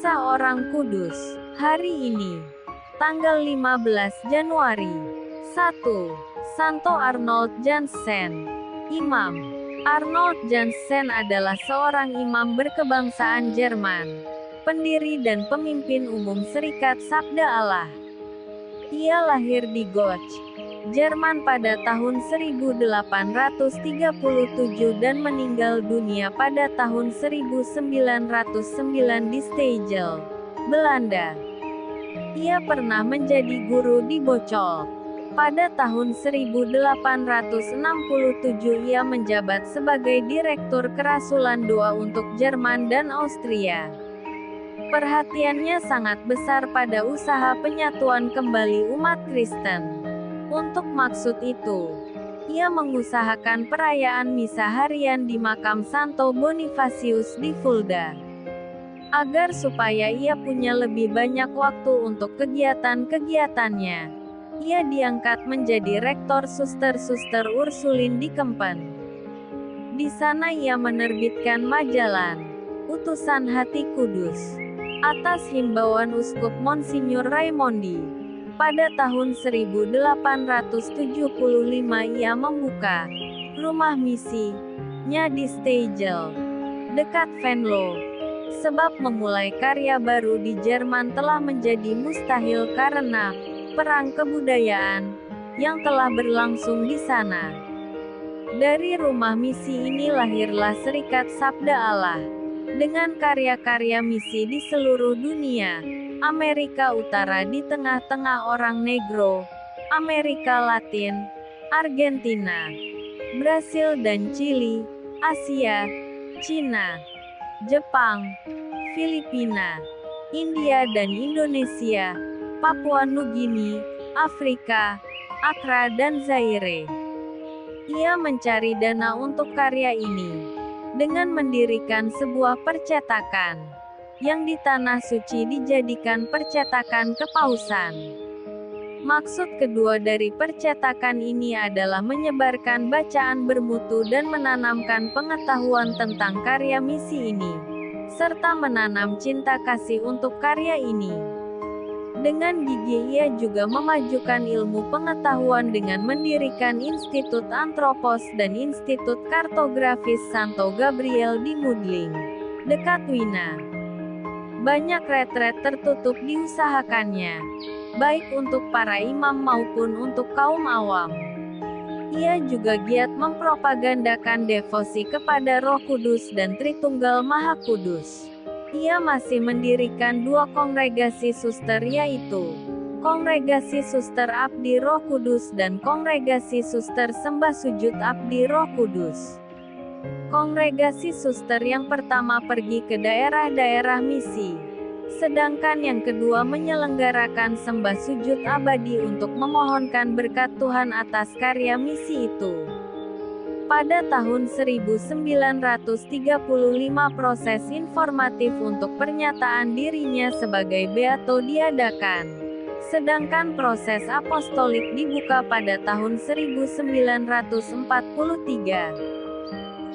Kisah Orang Kudus. Hari ini, tanggal 15 Januari. 1. Santo Arnold Jansen. Imam. Arnold Jansen adalah seorang imam berkebangsaan Jerman, pendiri dan pemimpin umum Serikat Sabda Allah. Ia lahir di Goch, Jerman pada tahun 1837 dan meninggal dunia pada tahun 1909 di Stagel, Belanda. Ia pernah menjadi guru di Bocholt. Pada tahun 1867 ia menjabat sebagai Direktur Kerasulan Doa untuk Jerman dan Austria. Perhatiannya sangat besar pada usaha penyatuan kembali umat Kristen. Untuk maksud itu, ia mengusahakan perayaan misa harian di makam Santo Bonifacius di Fulda. Agar supaya ia punya lebih banyak waktu untuk kegiatan-kegiatannya, ia diangkat menjadi rektor suster-suster Ursulin di Kempen. Di sana ia menerbitkan majalah Utusan Hati Kudus atas himbauan Uskup Monsinyur Raimondi. Pada tahun 1875 ia membuka rumah misi-nya di Stagel, dekat Venlo. Sebab memulai karya baru di Jerman telah menjadi mustahil karena perang kebudayaan yang telah berlangsung di sana. Dari rumah misi ini lahirlah Serikat Sabda Allah, dengan karya-karya misi di seluruh dunia. Amerika Utara di tengah-tengah orang Negro, Amerika Latin, Argentina, Brasil dan Chili, Asia, Cina, Jepang, Filipina, India dan Indonesia, Papua Nugini, Afrika, Accra dan Zaire. Ia mencari dana untuk karya ini dengan mendirikan sebuah percetakan yang di Tanah Suci dijadikan percetakan kepausan. Maksud kedua dari percetakan ini adalah menyebarkan bacaan bermutu dan menanamkan pengetahuan tentang karya misi ini, serta menanam cinta kasih untuk karya ini. Dengan gigih ia juga memajukan ilmu pengetahuan dengan mendirikan Institut Antropos dan Institut Kartografis Santo Gabriel di Mudling, dekat Wina. Banyak retret tertutup diusahakannya, baik untuk para imam maupun untuk kaum awam. Ia juga giat mempropagandakan devosi kepada Roh Kudus dan Tritunggal Maha Kudus. Ia masih mendirikan dua kongregasi suster, yaitu Kongregasi Suster Abdi Roh Kudus dan Kongregasi Suster Sembah Sujud Abdi Roh Kudus. Kongregasi suster yang pertama pergi ke daerah-daerah misi, sedangkan yang kedua menyelenggarakan sembah sujud abadi untuk memohonkan berkat Tuhan atas karya misi itu. Pada tahun 1935 proses informatif untuk pernyataan dirinya sebagai beato diadakan, sedangkan proses apostolik dibuka pada tahun 1943.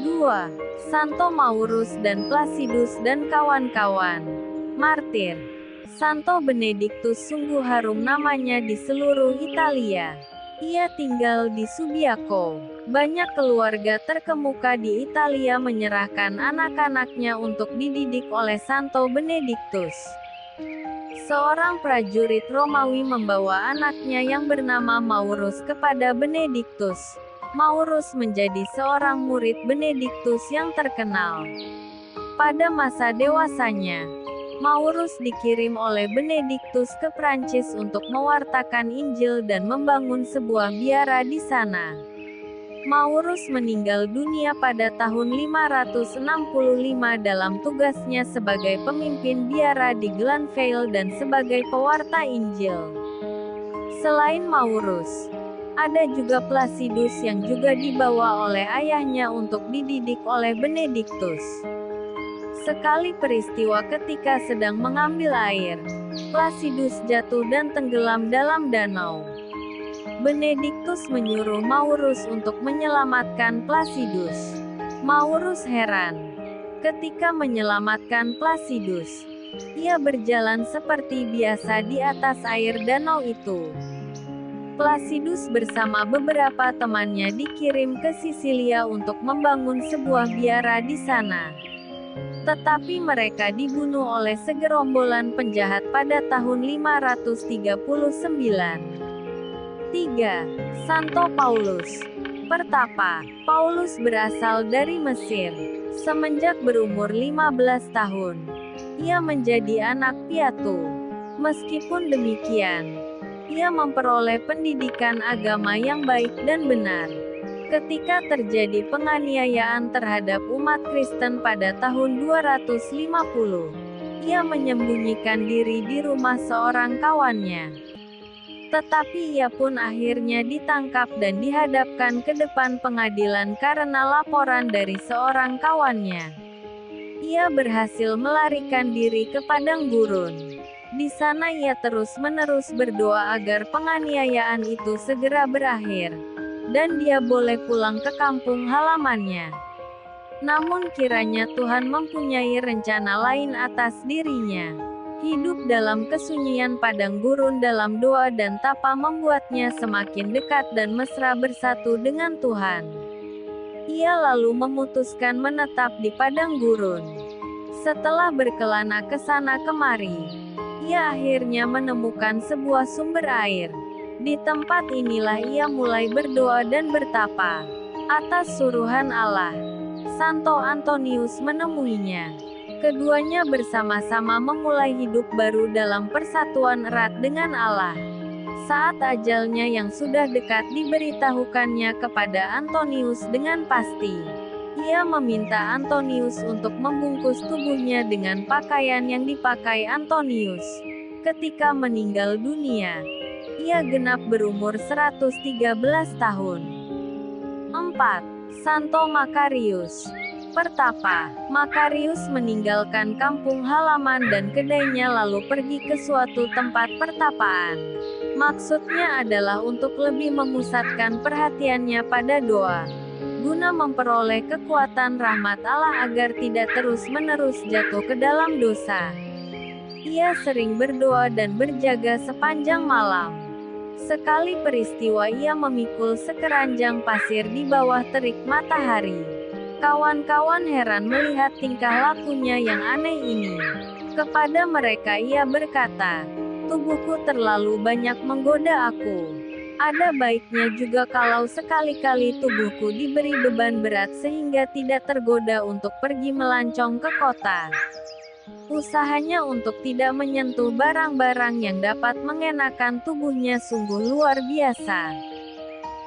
2. Santo Maurus dan Placidus dan kawan-kawan. Martir. Santo Benediktus sungguh harum namanya di seluruh Italia. Ia tinggal di Subiaco. Banyak keluarga terkemuka di Italia menyerahkan anak-anaknya untuk dididik oleh Santo Benediktus. Seorang prajurit Romawi membawa anaknya yang bernama Maurus kepada Benediktus. Maurus menjadi seorang murid Benediktus yang terkenal. Pada masa dewasanya, Maurus dikirim oleh Benediktus ke Prancis untuk mewartakan Injil dan membangun sebuah biara di sana. Maurus meninggal dunia pada tahun 565 dalam tugasnya sebagai pemimpin biara di Glanville dan sebagai pewarta Injil. Selain Maurus, ada juga Placidus yang juga dibawa oleh ayahnya untuk dididik oleh Benediktus. Sekali peristiwa ketika sedang mengambil air, Placidus jatuh dan tenggelam dalam danau. Benediktus menyuruh Maurus untuk menyelamatkan Placidus. Maurus heran ketika menyelamatkan Placidus. Ia berjalan seperti biasa di atas air danau itu. Placidus bersama beberapa temannya dikirim ke Sisilia untuk membangun sebuah biara di sana. Tetapi mereka dibunuh oleh segerombolan penjahat pada tahun 539. 3. Santo Paulus. Pertapa. Paulus berasal dari Mesir. Semenjak berumur 15 tahun, ia menjadi anak piatu. Meskipun demikian, ia memperoleh pendidikan agama yang baik dan benar. Ketika terjadi penganiayaan terhadap umat Kristen pada tahun 250, ia menyembunyikan diri di rumah seorang kawannya. Tetapi ia pun akhirnya ditangkap dan dihadapkan ke depan pengadilan karena laporan dari seorang kawannya. Ia berhasil melarikan diri ke padang gurun. Di sana ia terus-menerus berdoa agar penganiayaan itu segera berakhir, dan dia boleh pulang ke kampung halamannya. Namun kiranya Tuhan mempunyai rencana lain atas dirinya. Hidup dalam kesunyian padang gurun dalam doa dan tapa membuatnya semakin dekat dan mesra bersatu dengan Tuhan. Ia lalu memutuskan menetap di padang gurun. Setelah berkelana ke sana kemari, ia akhirnya menemukan sebuah sumber air. Di tempat inilah ia mulai berdoa dan bertapa. Atas suruhan Allah, Santo Antonius menemuinya. Keduanya bersama-sama memulai hidup baru dalam persatuan erat dengan Allah. Saat ajalnya yang sudah dekat diberitahukannya kepada Antonius dengan pasti. Ia meminta Antonius untuk membungkus tubuhnya dengan pakaian yang dipakai Antonius ketika meninggal dunia. Ia genap berumur 113 tahun. 4. Santo Makarius. Pertapa. Makarius meninggalkan kampung halaman dan kedainya lalu pergi ke suatu tempat pertapaan. Maksudnya adalah untuk lebih memusatkan perhatiannya pada doa, guna memperoleh kekuatan rahmat Allah agar tidak terus-menerus jatuh ke dalam dosa. Ia sering berdoa dan berjaga sepanjang malam. Sekali peristiwa ia memikul sekeranjang pasir di bawah terik matahari. Kawan-kawan heran melihat tingkah lakunya yang aneh ini. Kepada mereka ia berkata, "Tubuhku terlalu banyak menggoda aku. Ada baiknya juga kalau sekali-kali tubuhku diberi beban berat sehingga tidak tergoda untuk pergi melancong ke kota." Usahanya untuk tidak menyentuh barang-barang yang dapat mengenakan tubuhnya sungguh luar biasa.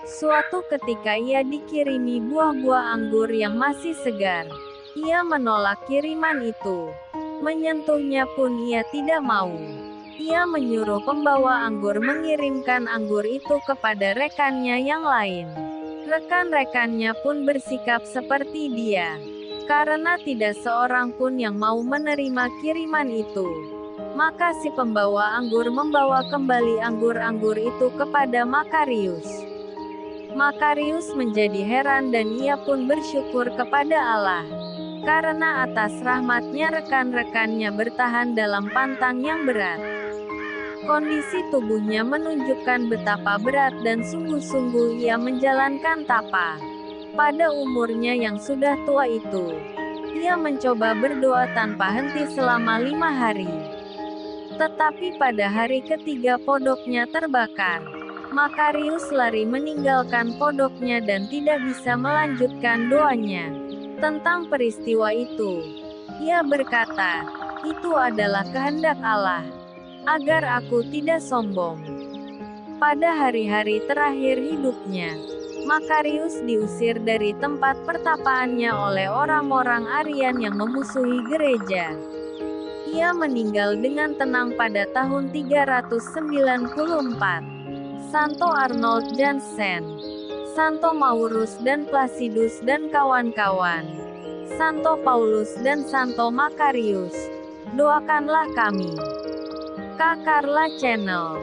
Suatu ketika ia dikirimi buah-buah anggur yang masih segar. Ia menolak kiriman itu. Menyentuhnya pun ia tidak mau. Ia menyuruh pembawa anggur mengirimkan anggur itu kepada rekannya yang lain. Rekan-rekannya pun bersikap seperti dia. Karena tidak seorang pun yang mau menerima kiriman itu, maka si pembawa anggur membawa kembali anggur-anggur itu kepada Makarius. Makarius menjadi heran dan ia pun bersyukur kepada Allah. Karena atas rahmatnya rekan-rekannya bertahan dalam pantang yang berat. Kondisi tubuhnya menunjukkan betapa berat dan sungguh-sungguh ia menjalankan tapa. Pada umurnya yang sudah tua itu, ia mencoba berdoa tanpa henti selama 5 hari. Tetapi pada hari ketiga podoknya terbakar. Makarius lari meninggalkan podoknya dan tidak bisa melanjutkan doanya. Tentang peristiwa itu, ia berkata, "Itu adalah kehendak Allah, agar aku tidak sombong." Pada hari-hari terakhir hidupnya, Makarius diusir dari tempat pertapaannya oleh orang-orang Arian yang memusuhi gereja. Ia meninggal dengan tenang pada tahun 394. Santo Arnold Jansen, Santo Maurus dan Placidus dan kawan-kawan, Santo Paulus dan Santo Makarius, doakanlah kami. Kak Carla Channel.